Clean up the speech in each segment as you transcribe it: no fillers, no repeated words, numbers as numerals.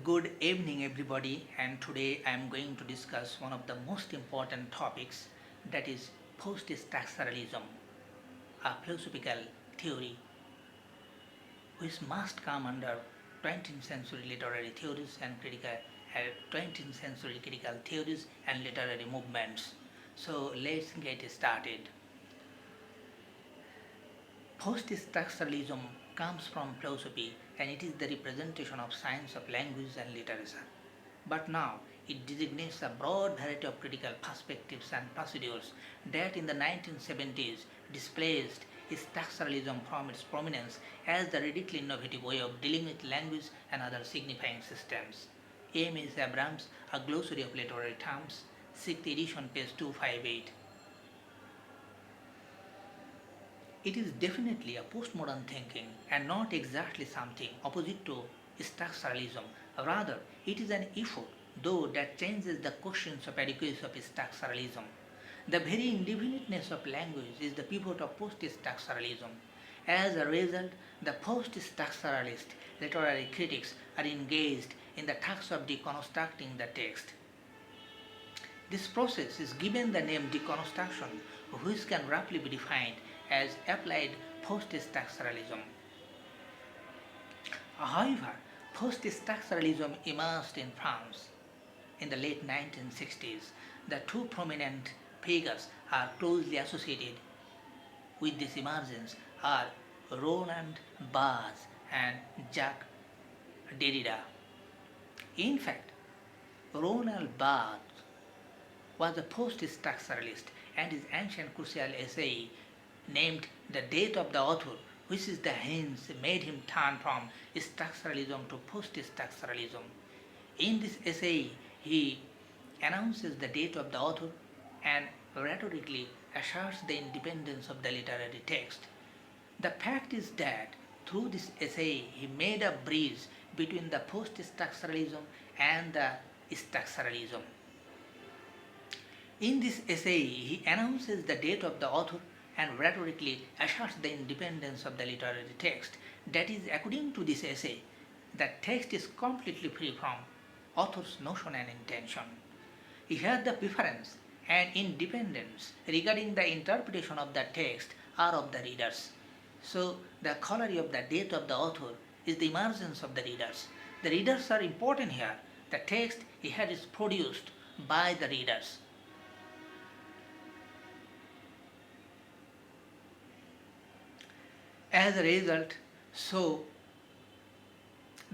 Good evening, everybody, and today I am going to discuss one of the most important topics, that is post-structuralism, a philosophical theory which must come under 20th century literary theories and 20th century critical theories and literary movements. So let's get started. Post-structuralism comes from philosophy and it is the representation of science of language and literature. But now it designates a broad variety of critical perspectives and procedures that in the 1970s displaced structuralism from its prominence as the radically innovative way of dealing with language and other signifying systems. A.M.S. Abrams, A Glossary of Literary Terms, 6th edition, page 258. It is definitely a postmodern thinking and not exactly something opposite to structuralism. Rather, it is an effort, though, that changes the questions of adequacy of structuralism. The very indefiniteness of language is the pivot of post-structuralism. As a result, the post-structuralist literary critics are engaged in the task of deconstructing the text. This process is given the name deconstruction, which can roughly be defined as applied post-structuralism. However, post-structuralism emerged in France in the late 1960s. The two prominent figures are closely associated with this emergence are Roland Barthes and Jacques Derrida. In fact, Roland Barthes was a post-structuralist and his ancient crucial essay named The Death of the Author, which is the hinge made him turn from structuralism to post-structuralism. In this essay, he announces the death of the author and rhetorically asserts the independence of the literary text. The fact is that through this essay, he made a bridge between the post-structuralism and the structuralism. In this essay, he announces the death of the author and rhetorically asserts the independence of the literary text. That is, according to this essay, the text is completely free from author's notion and intention. Here the preference and independence regarding the interpretation of the text are of the readers. So the corollary of the death of the author is the emergence of the readers. The readers are important here. The text here is produced by the readers. As a result, so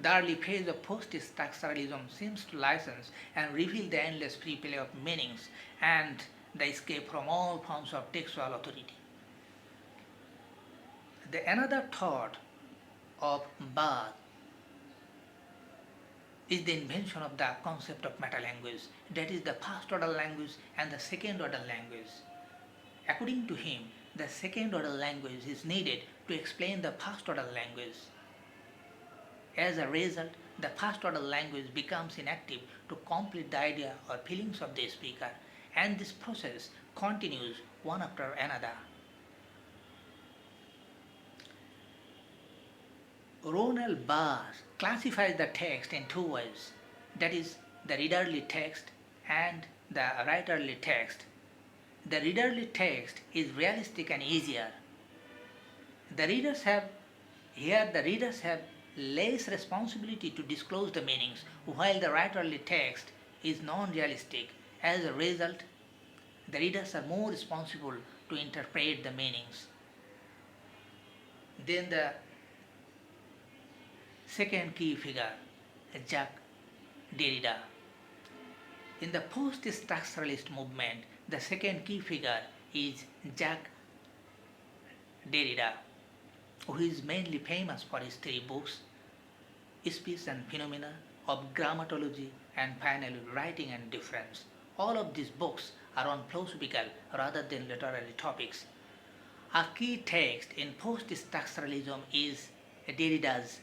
the early phase of post-structuralism seems to license and reveal the endless free play of meanings and the escape from all forms of textual authority. Another thought of Barthes is the invention of the concept of meta-language, that is the first-order language and the second-order language. According to him, the second-order language is needed to explain the first-order language. As a result, the first-order language becomes inactive to complete the idea or feelings of the speaker, and this process continues one after another. Roland Barthes classifies the text in two ways, that is, the readerly text and the writerly text. The readerly text is realistic and easier. The readers have less responsibility to disclose the meanings, while the writerly text is non-realistic. As a result, the readers are more responsible to interpret the meanings. Then the second key figure, Jacques Derrida. In the post-structuralist movement, the second key figure is Jacques Derrida, who is mainly famous for his three books, Speech and Phenomena, of Grammatology, and finally Writing and Difference. All of these books are on philosophical rather than literary topics. A key text in post-structuralism is Derrida's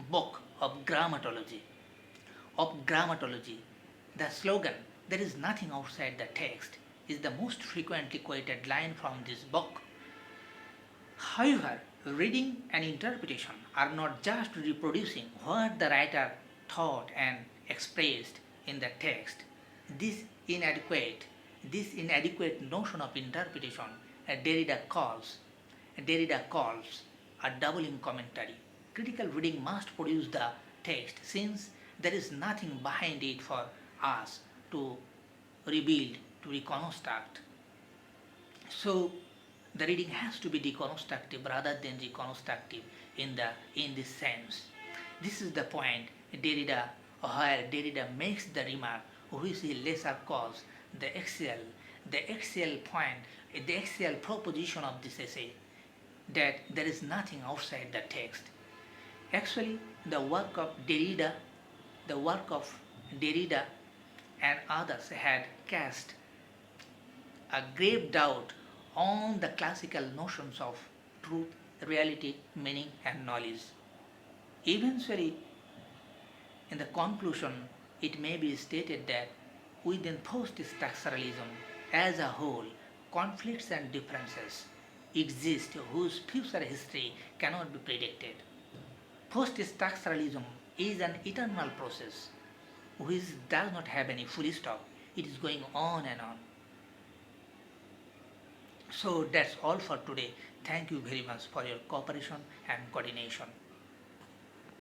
book of Grammatology. The slogan, "There is nothing outside the text," is the most frequently quoted line from this book. However, reading and interpretation are not just reproducing what the writer taught and expressed in the text. This inadequate, this inadequate notion of interpretation Derrida calls a doubling commentary. Critical reading must produce the text since there is nothing behind it for us to rebuild, to reconstruct. So the reading has to be deconstructive rather than reconstructive in this sense. This is the point where Derrida makes the remark which he later calls the axial point, the axial proposition of this essay, that there is nothing outside the text. Actually, the work of Derrida and others had cast a grave doubt on the classical notions of truth, reality, meaning, and knowledge. Eventually, in the conclusion, it may be stated that within post-structuralism as a whole, conflicts and differences exist whose future history cannot be predicted. Post-structuralism is an eternal process which does not have any full stop. It is going on and on. So that's all for today. Thank you very much for your cooperation and coordination.